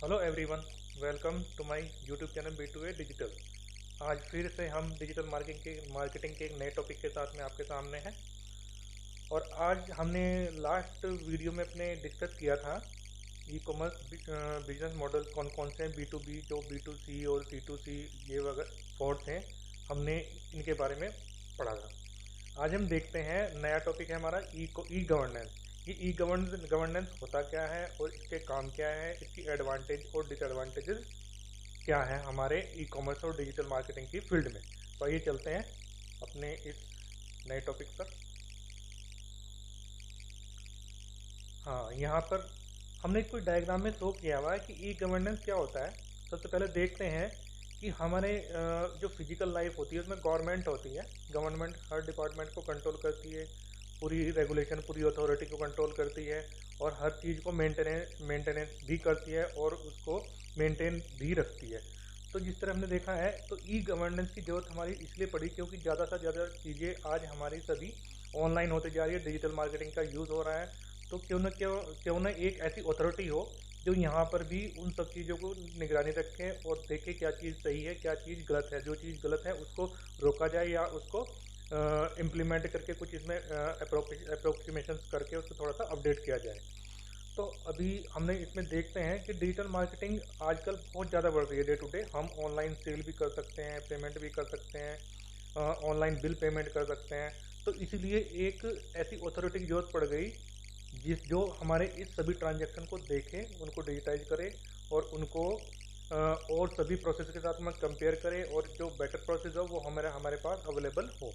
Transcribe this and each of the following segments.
Hello everyone, welcome to my YouTube channel B2A digital. आज फिर से हम डिजिटल मार्केटिंग के एक नए टॉपिक के साथ में आपके सामने हैं। और आज हमने लास्ट वीडियो में अपने डिस्कस किया था ई कॉमर्स बिजनेस मॉडल कौन कौन से हैं, B2B जो B2C और C2C ये वगैरह फोर्थ हैं, हमने इनके बारे में पढ़ा था। आज हम देखते हैं नया टॉपिक है हमारा ई गवर्नेंस। ये ई गवर्नेंस होता क्या है और इसके काम क्या है, इसकी एडवांटेज और डिसएडवांटेजेस क्या है हमारे ई कॉमर्स और डिजिटल मार्केटिंग की फील्ड में। तो आइए चलते हैं अपने इस नए टॉपिक पर। हाँ, यहाँ पर हमने कोई डायग्राम में शो किया हुआ है कि ई गवर्नेंस क्या होता है। सबसे पहले देखते हैं कि हमारे जो फिजिकल लाइफ होती है उसमें गवर्नमेंट होती है। गवर्नमेंट हर डिपार्टमेंट को कंट्रोल करती है, पूरी रेगुलेशन पूरी अथॉरिटी को कंट्रोल करती है और हर चीज़ को मेंटेनेंस भी करती है और उसको मेंटेन भी रखती है। तो जिस तरह हमने देखा है, तो ई गवर्नेंस की जरूरत हमारी इसलिए पड़ी क्योंकि ज़्यादा से ज़्यादा चीज़ें आज हमारी सभी ऑनलाइन होते जा रही है, डिजिटल मार्केटिंग का यूज़ हो रहा है। तो क्यों न एक ऐसी अथॉरिटी हो जो यहाँ पर भी उन सब चीज़ों को निगरानी रखे और देखे क्या चीज़ सही है, क्या चीज़ गलत है। जो चीज़ गलत है उसको रोका जाए या उसको इम्प्लीमेंट करके कुछ इसमें अप्रोक्सीमेशन करके उसको थोड़ा सा अपडेट किया जाए। तो अभी हमने इसमें देखते हैं कि डिजिटल मार्केटिंग आजकल बहुत ज़्यादा बढ़ रही है। डे टू डे हम ऑनलाइन सेल भी कर सकते हैं, पेमेंट भी कर सकते हैं, ऑनलाइन बिल पेमेंट कर सकते हैं। तो इसीलिए एक ऐसी अथॉरिटी की जरूरत पड़ गई जो हमारे इस सभी ट्रांजैक्शन को देखे, उनको डिजिटाइज करे और उनको और सभी प्रोसेस के साथ में कंपेयर करें और जो बेटर प्रोसेस हो वो हमारे पास अवेलेबल हो।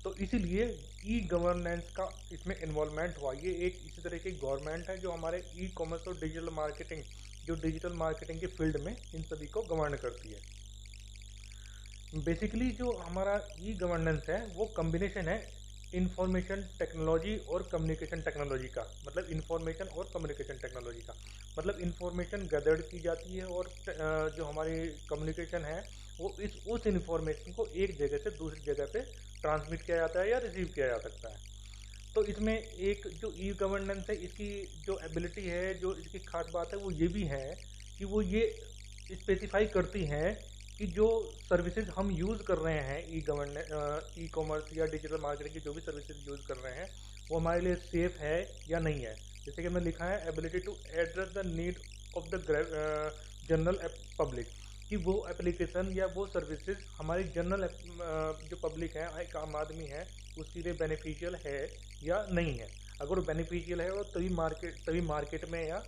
तो इसीलिए ई गवर्नेंस का इसमें इन्वॉल्वमेंट हुआ। ये एक इसी तरह की गवर्नमेंट है जो हमारे ई कॉमर्स और डिजिटल मार्केटिंग के फील्ड में इन सभी को गवर्न करती है। बेसिकली जो हमारा ई गवर्नेंस है वो कम्बिनेशन है इंफॉर्मेशन टेक्नोलॉजी और कम्युनिकेशन टेक्नोलॉजी का। मतलब इंफॉर्मेशन और कम्युनिकेशन टेक्नोलॉजी का मतलब इंफॉर्मेशन गैदर्ड की जाती है और जो हमारी कम्युनिकेशन है वो उस इंफॉर्मेशन को एक जगह से दूसरी जगह पे ट्रांसमिट किया जाता है या रिसीव किया जा सकता है। तो इसमें एक जो ई गवर्नेंस है, इसकी जो एबिलिटी है, जो इसकी खास बात है वो ये भी है कि वो ये स्पेसिफाई करती है कि जो सर्विसेज हम यूज़ कर रहे हैं ई कॉमर्स या डिजिटल मार्केटिंग की जो भी सर्विसेज यूज़ कर रहे हैं वो हमारे लिए सेफ है या नहीं है। जैसे कि हमने लिखा है ability to address the need of the general public, कि वो एप्लीकेशन या वो सर्विसेज हमारी जनरल जो पब्लिक है, एक आम आदमी है, उसके लिए बेनिफिशियल है या नहीं है। अगर वो बेनिफिशियल है वो तभी मार्केट में या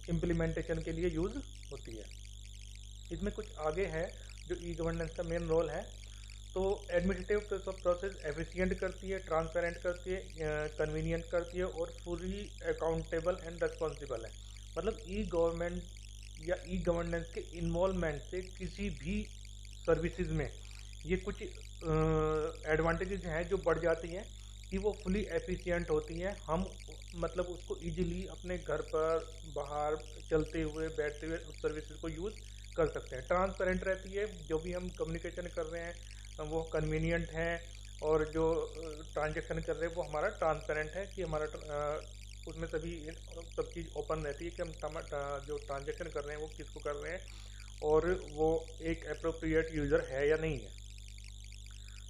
इम्प्लीमेंटेशन के लिए यूज़ होती है। इसमें कुछ आगे है जो ई गवर्नेंस का मेन रोल है। तो एडमिनिस्ट्रेटिव प्रोसेस एफिशिएंट करती है, ट्रांसपेरेंट करती है, कन्वीनियंट करती है और फुली अकाउंटेबल एंड रिस्पॉन्सिबल है। मतलब ई गवर्नमेंट या ई गवर्नेंस के इन्वॉल्वमेंट से किसी भी सर्विसेज में ये कुछ एडवांटेजेस हैं जो बढ़ जाती हैं कि वो फुली एफिशिएंट होती हैं। हम मतलब उसको इजीली अपने घर पर, बाहर, चलते हुए, बैठते हुए उस सर्विसेज को यूज़ कर सकते हैं। ट्रांसपेरेंट रहती है, जो भी हम कम्युनिकेशन कर रहे हैं वो कन्वीनियंट है और जो ट्रांजैक्शन कर रहे हैं वो हमारा ट्रांसपेरेंट है कि हमारा उसमें सब चीज़ ओपन रहती है कि हम जो ट्रांजैक्शन कर रहे हैं वो किसको कर रहे हैं और वो एक अप्रोप्रिएट यूज़र है या नहीं है।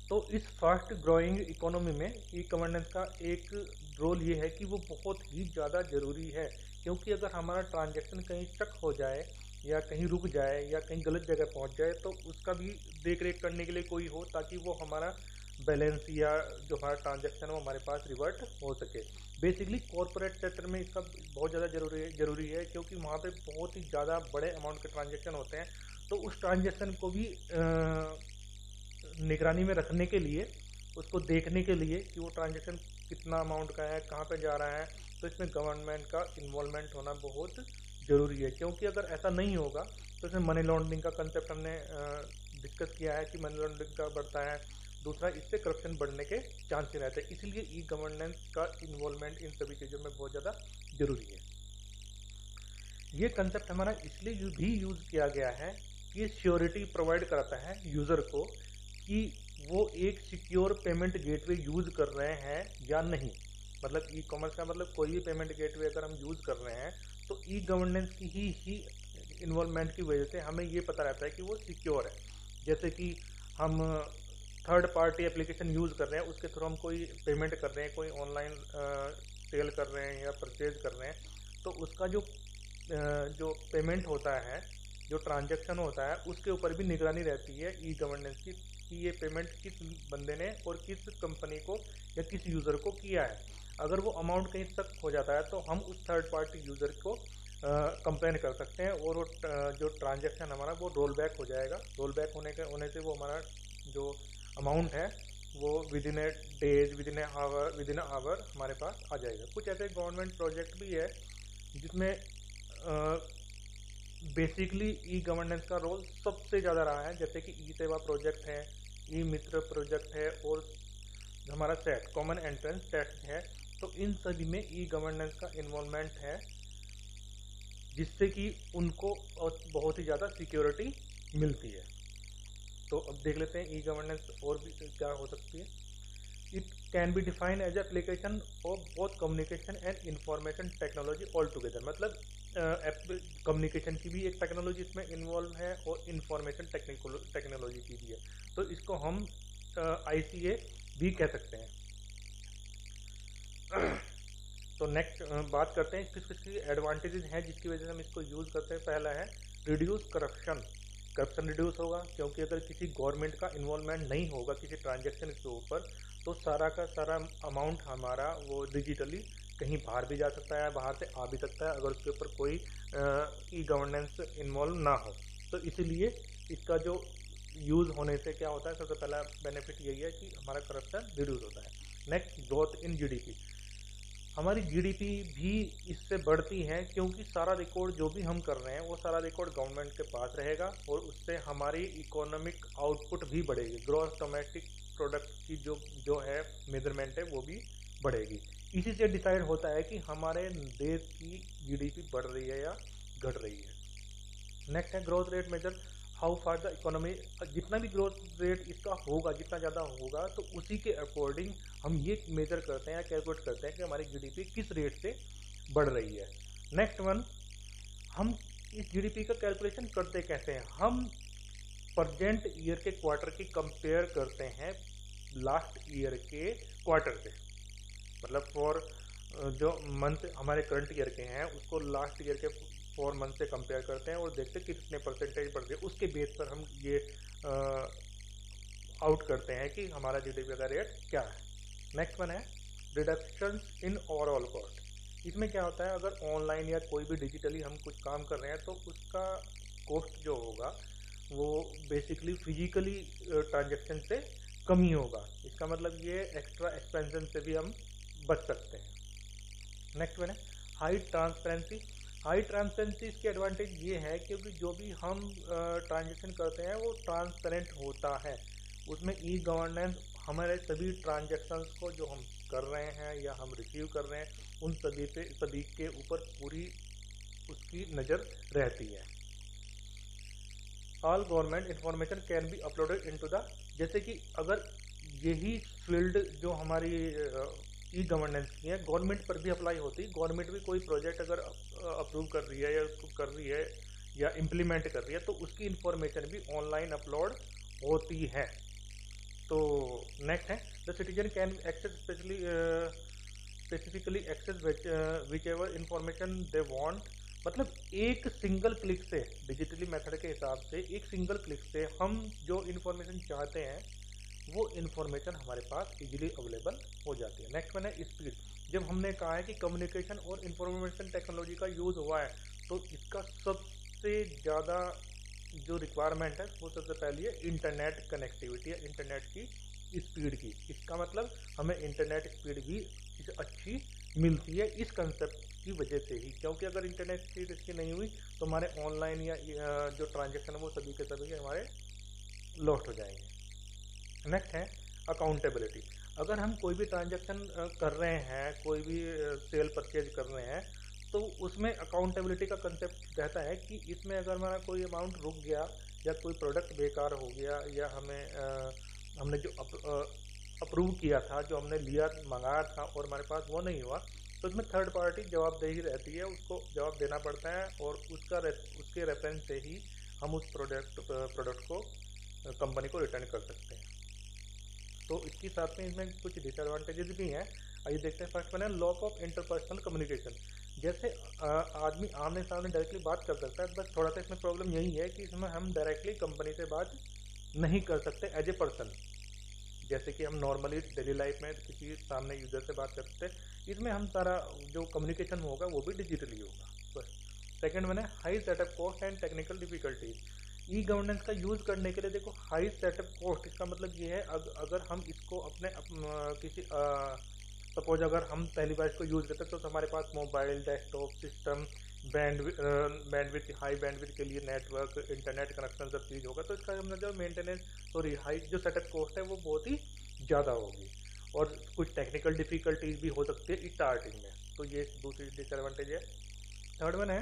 तो इस फास्ट ग्रोइंग इकोनॉमी में ई गवर्नेंस का एक रोल ये है कि वो बहुत ही ज़्यादा ज़रूरी है, क्योंकि अगर हमारा ट्रांजैक्शन कहीं स्टक हो जाए या कहीं रुक जाए या कहीं गलत जगह पहुंच जाए तो उसका भी देख रेख करने के लिए कोई हो, ताकि वो हमारा बैलेंस या जो हमारा ट्रांजैक्शन है वो हमारे पास रिवर्ट हो सके। बेसिकली कॉर्पोरेट सेक्टर में इसका बहुत ज़्यादा ज़रूरी है क्योंकि वहाँ पे बहुत ही ज़्यादा बड़े अमाउंट के ट्रांजैक्शन होते हैं। तो उस ट्रांजैक्शन को भी निगरानी में रखने के लिए, उसको देखने के लिए कि वो ट्रांजैक्शन कितना अमाउंट का है, कहाँ पे जा रहा है, तो इसमें गवर्नमेंट का इन्वॉल्वमेंट होना बहुत ज़रूरी है। क्योंकि अगर ऐसा नहीं होगा तो इसमें मनी लॉन्ड्रिंग का कंसेप्ट हमने डिस्कस किया है कि मनी लॉन्ड्रिंग का बढ़ता है। दूसरा, इससे करप्शन बढ़ने के चांसेस रहते हैं। इसीलिए ई गवर्नेंस का इन्वॉल्वमेंट इन सभी चीज़ों में बहुत ज़्यादा ज़रूरी है। ये कंसेप्ट हमारा इसलिए भी यूज़ किया गया है कि श्योरिटी प्रोवाइड कराता है यूज़र को कि वो एक सिक्योर पेमेंट गेटवे यूज़ कर रहे हैं या नहीं। मतलब ई कॉमर्स का मतलब कोई भी पेमेंट गेटवे अगर हम यूज़ कर रहे हैं तो ई गवर्नेंस की ही इन्वॉल्वमेंट की वजह से हमें ये पता रहता है कि वो सिक्योर है। जैसे कि हम थर्ड पार्टी एप्लीकेशन यूज़ कर रहे हैं, उसके थ्रू हम कोई पेमेंट कर रहे हैं, कोई ऑनलाइन सेल कर रहे हैं या परचेज कर रहे हैं, तो उसका जो पेमेंट होता है, जो ट्रांजैक्शन होता है, उसके ऊपर भी निगरानी रहती है ई गवर्नेंस की कि ये पेमेंट किस बंदे ने और किस कंपनी को या किस यूज़र को किया है। अगर वो अमाउंट कहीं तक हो जाता है तो हम उस थर्ड पार्टी यूज़र को कंप्लेन कर सकते हैं और वो जो ट्रांजैक्शन हमारा वो रोल बैक हो जाएगा। रोल बैक होने से वो हमारा जो अमाउंट है वो within a days, within hour हमारे पास आ जाएगा। कुछ ऐसे गवर्नमेंट प्रोजेक्ट भी है जिसमें बेसिकली ई गवर्नेंस का रोल सबसे ज़्यादा रहा है, जैसे कि ई सेवा प्रोजेक्ट है, ई मित्र प्रोजेक्ट है और हमारा सेट कॉमन एंट्रेंस टेस्ट है। तो इन सभी में ई गवर्नेंस का इन्वॉल्वमेंट है, जिससे कि उनको बहुत ही ज़्यादा सिक्योरिटी मिलती है। तो अब देख लेते हैं ई गवर्नेंस और भी क्या हो सकती है। It can be define as application of both communication and information technology all together. मतलब कम्युनिकेशन की भी एक टेक्नोलॉजी इसमें इन्वॉल्व है और इंफॉर्मेशन टेक्नोलॉजी की भी है। तो इसको हम ICA भी कह सकते हैं। तो नेक्स्ट बात करते हैं किस किस एडवांटेजेस हैं जिसकी वजह से हम इसको यूज़ करते हैं। पहला है रिड्यूस करप्शन रिड्यूस होगा, क्योंकि अगर किसी गवर्नमेंट का इन्वॉल्वमेंट नहीं होगा किसी ट्रांजैक्शन के ऊपर तो सारा का सारा अमाउंट हमारा वो डिजिटली कहीं बाहर भी जा सकता है, बाहर से आ भी सकता है, अगर उसके ऊपर कोई ई गवर्नेंस इन्वॉल्व ना हो। तो इसीलिए इसका जो यूज़ होने से क्या होता है, सबसे पहला बेनिफिट यही है कि हमारा करप्शन रिड्यूस होता है। Next, growth in GDP। हमारी GDP भी इससे बढ़ती है, क्योंकि सारा रिकॉर्ड जो भी हम कर रहे हैं वो सारा रिकॉर्ड गवर्नमेंट के पास रहेगा और उससे हमारी इकोनॉमिक आउटपुट भी बढ़ेगी। ग्रॉस डोमेस्टिक प्रोडक्ट की जो है मेजरमेंट है वो भी बढ़ेगी। इसी से डिसाइड होता है कि हमारे देश की GDP बढ़ रही है या घट रही है। नेक्स्ट है growth rate major how far the economy. जितना भी ग्रोथ रेट इसका होगा, जितना ज़्यादा होगा, तो उसी के अकॉर्डिंग हम ये मेजर करते हैं या कैलकुलेट करते हैं कि हमारी GDP किस रेट से बढ़ रही है। नेक्स्ट वन, हम इस GDP का कैलकुलेशन करते कैसे हैं। हम प्रेजेंट ईयर के क्वार्टर की कंपेयर करते हैं लास्ट ईयर के क्वार्टर से। मतलब फॉर जो मंथ हमारे करंट ईयर के हैं उसको लास्ट ईयर के 4 मंथ से कंपेयर करते हैं और देखते हैं कितने परसेंटेज बढ़ गए। उसके बेस पर हम ये आउट करते हैं कि हमारा GDP का रेट क्या है। नेक्स्ट वन है रिडक्शन इन ओवरऑल कॉस्ट। इसमें क्या होता है, अगर ऑनलाइन या कोई भी डिजिटली हम कुछ काम कर रहे हैं तो उसका कॉस्ट जो होगा वो बेसिकली फिजिकली ट्रांजेक्शन से कम ही होगा। इसका मतलब ये एक्स्ट्रा एक्सपेंशन से भी हम बच सकते हैं। नेक्स्ट वन है हाई ट्रांसपेरेंसी। हाई ट्रांसपेरेंसी इसके एडवांटेज ये है क्योंकि जो भी हम ट्रांजेक्शन करते हैं वो ट्रांसपेरेंट होता है। उसमें ई गवर्नेंस हमारे सभी ट्रांजेक्शन्स को जो हम कर रहे हैं या हम रिसीव कर रहे हैं उन सभी के ऊपर पूरी उसकी नज़र रहती है। All government information can be uploaded into the. जैसे कि अगर यही फील्ड जो हमारी ई गवर्नेंस की है गवर्नमेंट पर भी अप्लाई होती है। गवर्नमेंट भी कोई प्रोजेक्ट अगर अप्रूव कर रही है या उसको कर रही है या इम्प्लीमेंट कर रही है तो उसकी इंफॉर्मेशन भी ऑनलाइन अपलोड होती है। तो नेक्स्ट है the citizen can access specifically access whichever information they want. मतलब एक सिंगल क्लिक से, डिजिटली मेथड के हिसाब से एक सिंगल क्लिक से हम जो इन्फॉर्मेशन चाहते हैं वो इन्फॉर्मेशन हमारे पास इजीली अवेलेबल हो जाती है। नेक्स्ट वन है स्पीड। जब हमने कहा है कि कम्युनिकेशन और इंफॉर्मेशन टेक्नोलॉजी का यूज़ हुआ है तो इसका सबसे ज़्यादा जो रिक्वायरमेंट है वो सबसे पहली है इंटरनेट कनेक्टिविटी या इंटरनेट की स्पीड की। इसका मतलब हमें इंटरनेट स्पीड भी अच्छी मिलती है इस कंसेप्ट की वजह से ही, क्योंकि अगर इंटरनेट स्पीड इसकी नहीं हुई तो हमारे ऑनलाइन या जो ट्रांजेक्शन है वो सभी के सभी हमारे लॉस्ट हो जाएंगे। नेक्स्ट है अकाउंटेबिलिटी। अगर हम कोई भी ट्रांजेक्शन कर रहे हैं, कोई भी सेल परचेज कर रहे हैं तो उसमें अकाउंटेबिलिटी का कंसेप्ट रहता है कि इसमें अगर हमारा कोई अमाउंट रुक गया या कोई प्रोडक्ट बेकार हो गया या हमने जो अप्रूव किया था, जो हमने लिया मंगाया था और हमारे पास वो नहीं हुआ तो इसमें थर्ड पार्टी जवाबदेही रहती है, उसको जवाब देना पड़ता है और उसके रेफरेंस से ही हम उस प्रोडक्ट को कंपनी को रिटर्न कर सकते हैं। तो इसके साथ में इसमें कुछ डिसएडवांटेजेस भी हैं। आइए देखते हैं। फर्स्ट वन है लॉस ऑफ इंटरपर्सनल कम्युनिकेशन। जैसे आदमी आमने सामने डायरेक्टली बात कर सकता है, बस थोड़ा सा इसमें प्रॉब्लम यही है कि इसमें हम डायरेक्टली कंपनी से बात नहीं कर सकते एज ए पर्सन, जैसे कि हम नॉर्मली डेली लाइफ में किसी सामने यूजर से बात करते हैं। इसमें हम सारा जो कम्युनिकेशन होगा वो भी डिजिटली होगा। बस। सेकंड वन है high setup cost and technical difficulties. E governance का यूज़ करने के लिए देखो हाई सेटअप कॉस्ट, इसका मतलब ये है अगर हम इसको अपने किसी सपोज अगर हम पहली बार इसको यूज़ करते हैं तो हमारे पास mobile, desktop system, bandwidth, high bandwidth के लिए नेटवर्क, इंटरनेट कनेक्शन सब चीज़ होगा, तो इसका मतलब जो मेंटेनेंस हाई जो सेटअप कॉस्ट है वो बहुत ही ज़्यादा होगी और कुछ टेक्निकल डिफिकल्टीज भी हो सकती है स्टार्टिंग में। तो ये दूसरी डिसएडवांटेज है। थर्ड वन है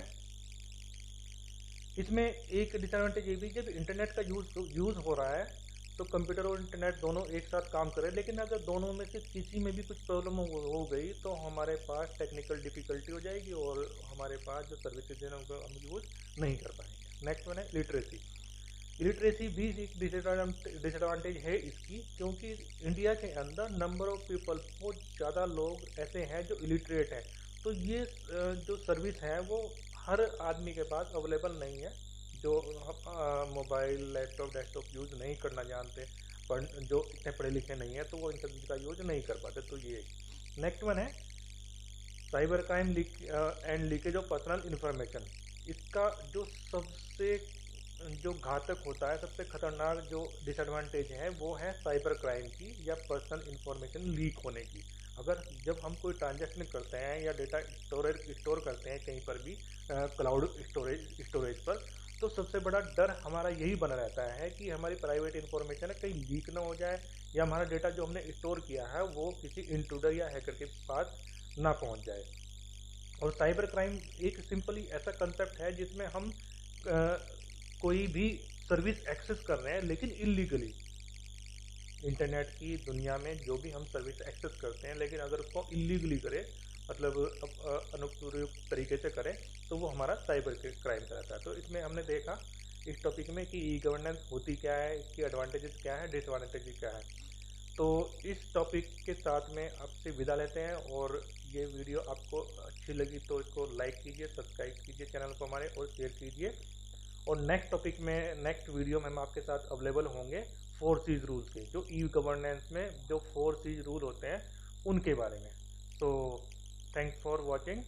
इसमें एक डिसएडवांटेज ये भी, जब इंटरनेट का यूज़ हो रहा है तो कंप्यूटर और इंटरनेट दोनों एक साथ काम करें, लेकिन अगर दोनों में से किसी में भी कुछ प्रॉब्लम हो गई तो हमारे पास टेक्निकल डिफिकल्टी हो जाएगी और हमारे पास जो सर्विसेज हैं उनको हम यूज़ नहीं कर पाएंगे। नेक्स्ट वन है लिटरेसी। लिटरेसी भी एक डिसएडवांटेज है इसकी, क्योंकि इंडिया के अंदर नंबर ऑफ पीपल, बहुत ज़्यादा लोग ऐसे हैं जो इलिटरेट हैं, तो ये जो सर्विस है वो हर आदमी के पास अवेलेबल नहीं है। जो मोबाइल, लैपटॉप, डेस्कटॉप यूज़ नहीं करना जानते, पर जो इतने पढ़े लिखे नहीं है तो वो इन सब चीज़ का यूज़ नहीं कर पाते। तो ये नेक्स्ट वन है cyber crime and leakage of personal information. इसका जो सबसे जो घातक होता है, सबसे खतरनाक जो डिसएडवांटेज है वो है साइबर क्राइम की या पर्सनल इन्फॉर्मेशन लीक होने की। अगर जब हम कोई ट्रांजैक्शन करते हैं या डेटा स्टोर करते हैं कहीं पर भी क्लाउड स्टोरेज पर, तो सबसे बड़ा डर हमारा यही बना रहता है कि हमारी प्राइवेट इन्फॉर्मेशन है कहीं लीक ना हो जाए या हमारा डेटा जो हमने स्टोर किया है वो किसी इंट्रूडर या हैकर के पास ना पहुंच जाए। और साइबर क्राइम एक सिंपली ऐसा कंसेप्ट है जिसमें हम कोई भी सर्विस एक्सेस कर रहे हैं लेकिन इलीगली। इंटरनेट की दुनिया में जो भी हम सर्विस एक्सेस करते हैं, लेकिन अगर उसको इलीगली करें, मतलब अनुपयुक्त तरीके से करें, तो वो हमारा साइबर क्राइम कहलाता है। तो इसमें हमने देखा इस टॉपिक में कि ई गवर्नेंस होती क्या है, इसकी एडवांटेजेस क्या है, डिसएडवांटेजेस क्या है। तो इस टॉपिक के साथ में आपसे विदा लेते हैं, और ये वीडियो आपको अच्छी लगी तो इसको लाइक कीजिए, सब्सक्राइब कीजिए चैनल को हमारे और शेयर कीजिए। और नेक्स्ट वीडियो में हम आपके साथ अवेलेबल होंगे 4Cs रूल्स के, जो ई गवर्नेंस में जो 4Cs रूल होते हैं उनके बारे में। तो थैंक्स फॉर वॉचिंग।